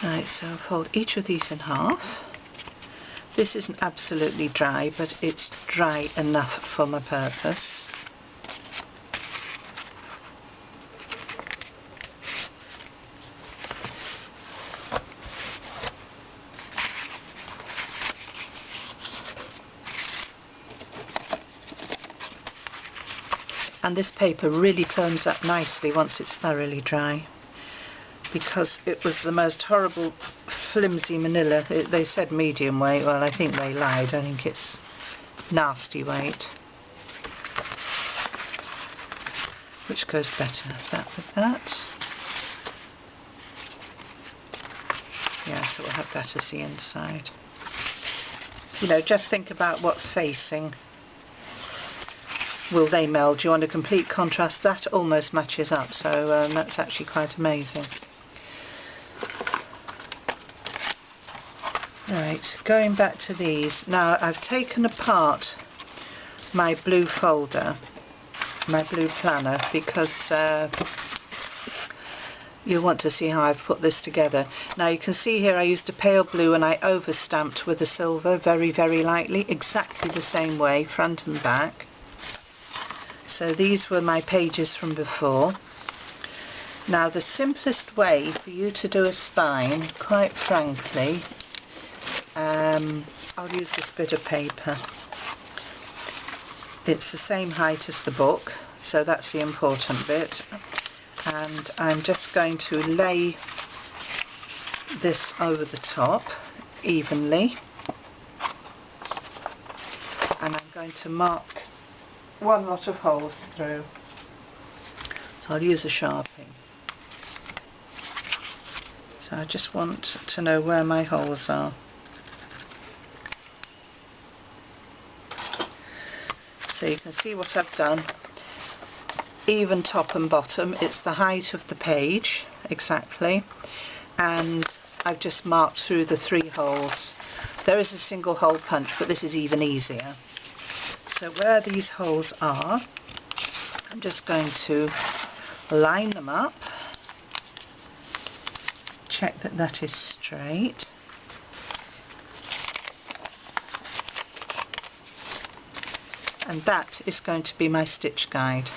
Right, so I'll fold each of these in half. This isn't absolutely dry, but it's dry enough for my purpose. And this paper really firms up nicely once it's thoroughly dry, because it was the most horrible flimsy manila. They said medium weight, well I think they lied, I think it's nasty weight, which goes better, that with that. Yeah, so we'll have that as the inside. You know, just think about what's facing. Will they meld? Do you want a complete contrast? That almost matches up, so that's actually quite amazing. Right, going back to these. Now I've taken apart my blue folder, my blue planner, because you'll want to see how I've put this together. Now you can see here I used a pale blue and I overstamped with a silver very, very lightly, exactly the same way, front and back. So these were my pages from before. Now the simplest way for you to do a spine, quite frankly, I'll use this bit of paper. It's the same height as the book, so that's the important bit. And I'm just going to lay this over the top evenly. And I'm going to mark one lot of holes through. So I'll use a Sharpie. So I just want to know where my holes are. So you can see what I've done. Even top and bottom, it's the height of the page exactly, and I've just marked through the 3 holes. There is a single hole punch, but this is even easier. So where these holes are, I'm just going to line them up, check that that is straight, and that is going to be my stitch guide.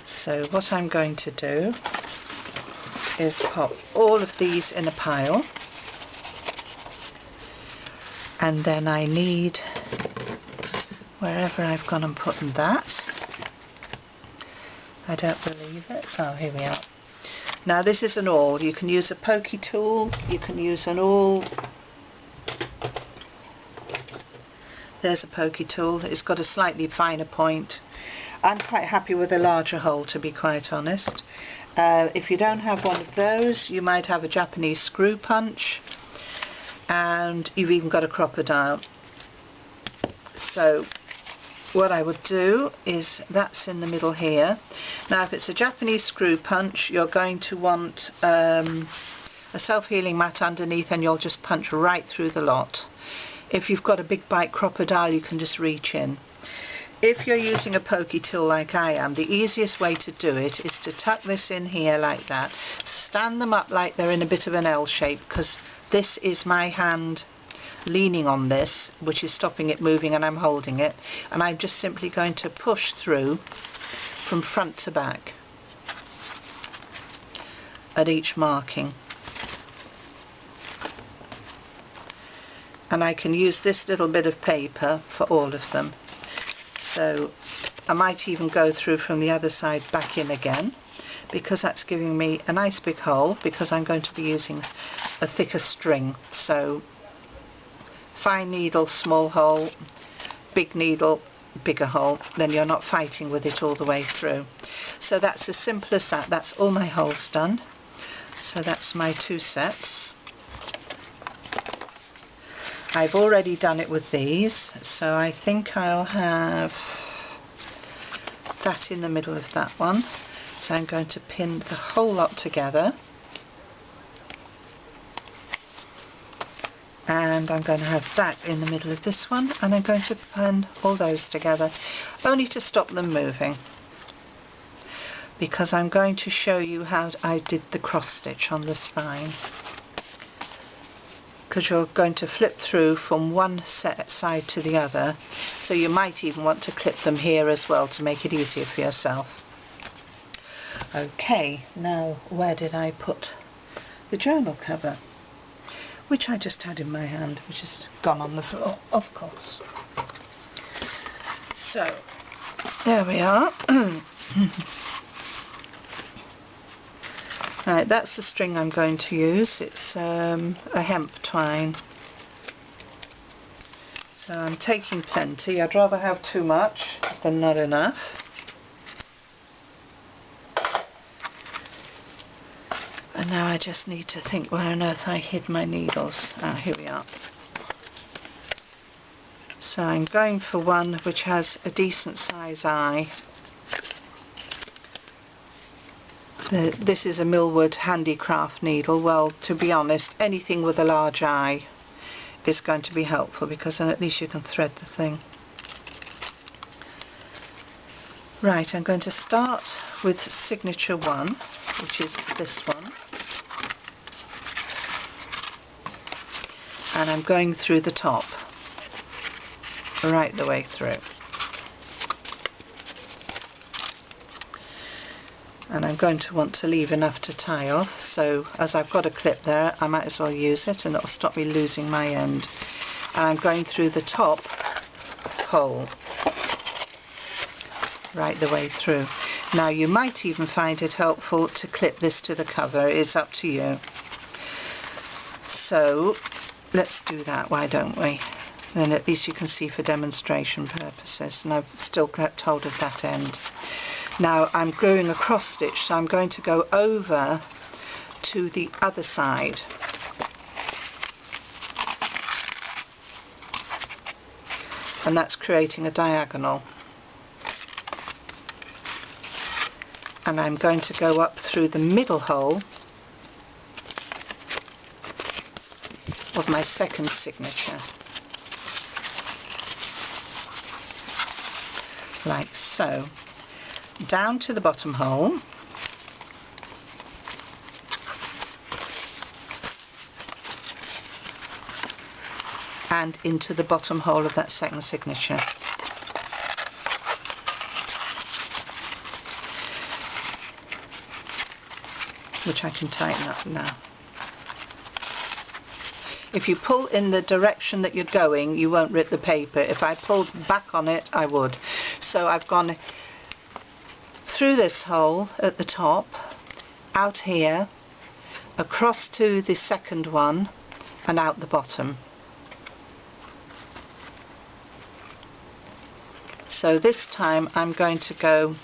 So what I'm going to do is pop all of these in a pile, and then I need, wherever I've gone and put that, I don't believe it, oh here we are. Now this is an awl, you can use a pokey tool, you can use an awl. There's a pokey tool, it's got a slightly finer point. I'm quite happy with a larger hole, to be quite honest. If you don't have one of those, you might have a Japanese screw punch, and you've even got a crocodile. So what I would do is, that's in the middle here. Now if it's a Japanese screw punch, you're going to want a self-healing mat underneath, and you'll just punch right through the lot. If you've got a big bite crocodile, you can just reach in. If you're using a pokey tool like I am, the easiest way to do it is to tuck this in here like that, stand them up like they're in a bit of an L shape, because this is my hand leaning on this, which is stopping it moving, and I'm holding it, and I'm just simply going to push through from front to back at each marking. And I can use this little bit of paper for all of them. So I might even go through from the other side back in again, because that's giving me a nice big hole, because I'm going to be using a thicker string. So fine needle, small hole, big needle, bigger hole, then you're not fighting with it all the way through. So that's as simple as that. That's all my holes done. So that's my 2 sets. I've already done it with these, so I think I'll have that in the middle of that one. So I'm going to pin the whole lot together, and I'm going to have that in the middle of this one, and I'm going to pin all those together, only to stop them moving. because I'm going to show you how I did the cross stitch on the spine, because you're going to flip through from one side to the other, so you might even want to clip them here as well to make it easier for yourself. Okay, now where did I put the journal cover, which I just had in my hand, which has gone on the floor, of course. So there we are. Right, that's the string I'm going to use. It's a hemp twine. So I'm taking plenty. I'd rather have too much than not enough. And now I just need to think where on earth I hid my needles. Ah, here we are. So I'm going for one which has a decent size eye. This is a Millwood handicraft needle. Well, to be honest, anything with a large eye is going to be helpful, because then at least you can thread the thing. Right, I'm going to start with signature 1, which is this one. And I'm going through the top, right the way through. And I'm going to want to leave enough to tie off, so as I've got a clip there, I might as well use it, and it'll stop me losing my end. And I'm going through the top hole, right the way through. Now you might even find it helpful to clip this to the cover. It's up to you. So let's do that, why don't we? Then at least you can see for demonstration purposes, and I've still kept hold of that end. Now I'm gluing a cross stitch, so I'm going to go over to the other side. And that's creating a diagonal. And I'm going to go up through the middle hole of my second signature, like so, down to the bottom hole, and into the bottom hole of that second signature. Which I can tighten up now. If you pull in the direction that you're going, you won't rip the paper. If I pulled back on it, I would. So I've gone through this hole at the top, out here, across to the second one, and out the bottom. So this time I'm going to go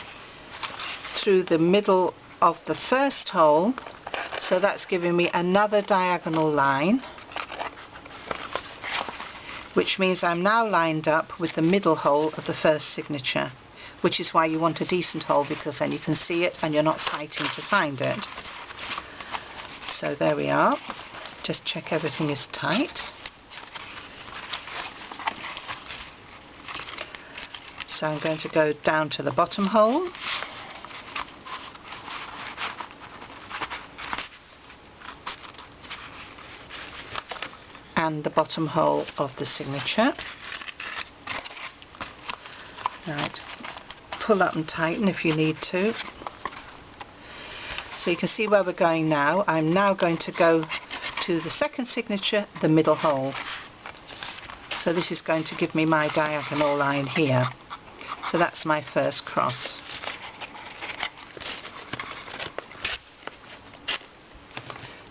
through the middle of the first hole, so that's giving me another diagonal line, which means I'm now lined up with the middle hole of the first signature, which is why you want a decent hole, because then you can see it and you're not fighting to find it. So there we are. Just check everything is tight. So I'm going to go down to the bottom hole, and the bottom hole of the signature. Right, pull up and tighten if you need to. So you can see where we're going now. I'm now going to go to the second signature, the middle hole. So this is going to give me my diagonal line here. So that's my first cross.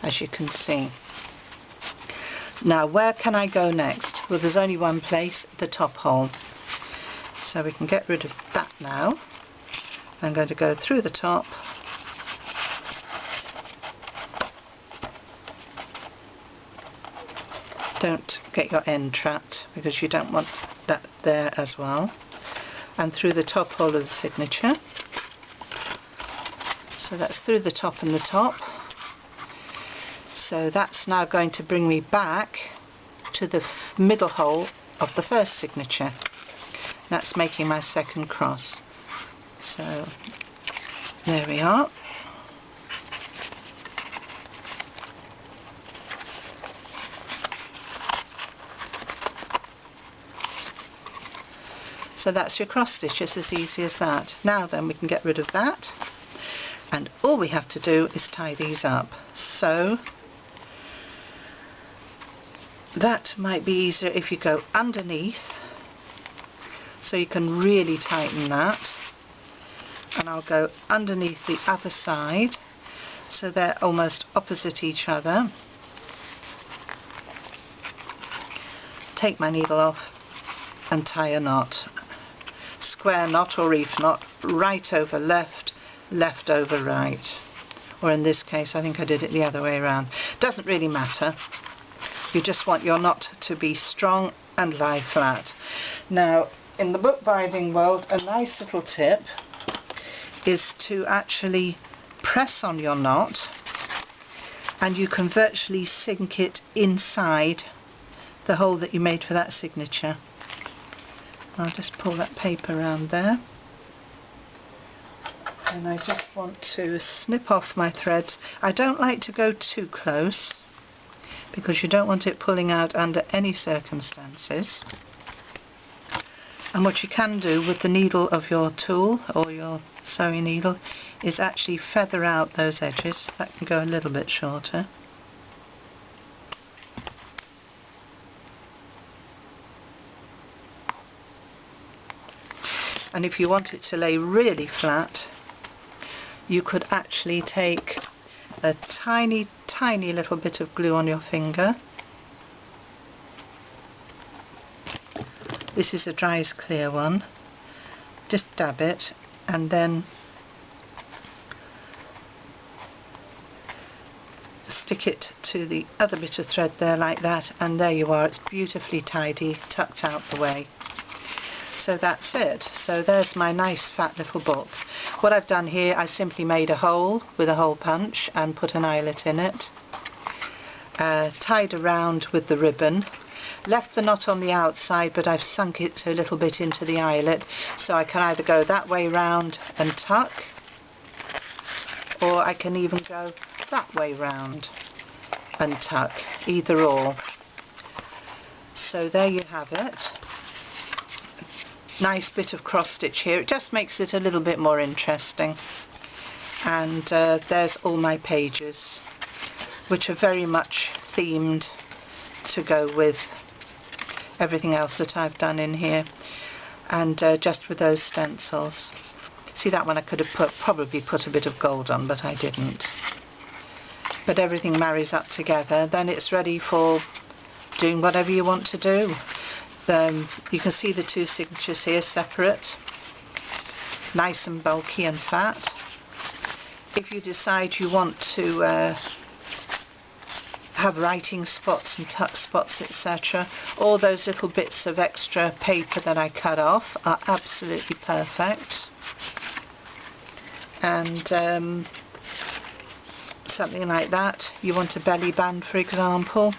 As you can see. Now where can I go next? Well, there's only one place, the top hole. So we can get rid of that now. I'm going to go through the top, don't get your end trapped because you don't want that there as well, and through the top hole of the signature. So that's through the top and the top. So that's now going to bring me back to the middle hole of the first signature. That's making my second cross. So There we are. So that's your cross stitch, it's as easy as that. Now then we can get rid of that, and all we have to do is tie these up. So that might be easier if you go underneath, so you can really tighten that, and I'll go underneath the other side so they're almost opposite each other. Take my needle off and tie a knot. Square knot or reef knot, right over left, left over right. Or in this case, I think I did it the other way around. Doesn't really matter. You just want your knot to be strong and lie flat. Now, in the bookbinding world, a nice little tip is to actually press on your knot, and you can virtually sink it inside the hole that you made for that signature. I'll just pull that paper around there, and I just want to snip off my threads. I don't like to go too close because you don't want it pulling out under any circumstances. And what you can do with the needle of your tool or your sewing needle is actually feather out those edges. That can go a little bit shorter. And if you want it to lay really flat, you could actually take a tiny, tiny little bit of glue on your finger. This is a dry as clear one. Just dab it and then stick it to the other bit of thread there like that, and there you are. It's beautifully tidy, tucked out the way. So that's it. So there's my nice fat little book. What I've done here, I simply made a hole with a hole punch and put an eyelet in it, tied around with the ribbon, left the knot on the outside, but I've sunk it a little bit into the eyelet, so I can either go that way round and tuck, or I can even go that way round and tuck, either or. So there you have it. Nice bit of cross stitch here. It just makes it a little bit more interesting. And there's all my pages, which are very much themed to go with everything else that I've done in here, and just with those stencils. See, that one I could have probably put a bit of gold on, but I didn't. But everything marries up together, then it's ready for doing whatever you want to do. You can see the two signatures here separate, nice and bulky and fat. If you decide you want to have writing spots and tuck spots, etc., all those little bits of extra paper that I cut off are absolutely perfect. And something like that, you want a belly band for example,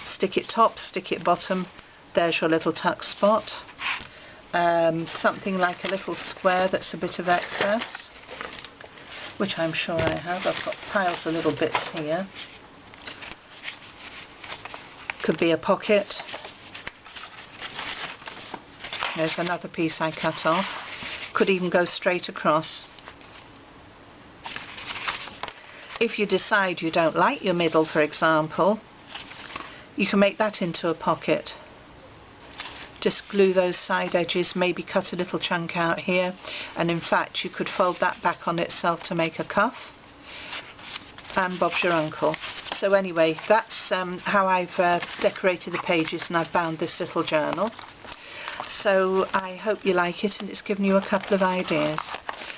stick it top, stick it bottom, there's your little tuck spot. Something like a little square that's a bit of excess, which I'm sure I have. I've got piles of little bits here. Could be a pocket. There's another piece I cut off. Could even go straight across. If you decide you don't like your middle, for example, you can make that into a pocket. Just glue those side edges, maybe cut a little chunk out here, and in fact you could fold that back on itself to make a cuff, and Bob's your uncle. So anyway, that's how I've decorated the pages, and I've bound this little journal. So I hope you like it, and it's given you a couple of ideas.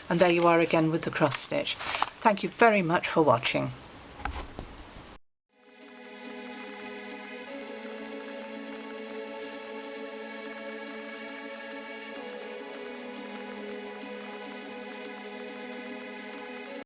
And there you are again with the cross stitch. Thank you very much for watching.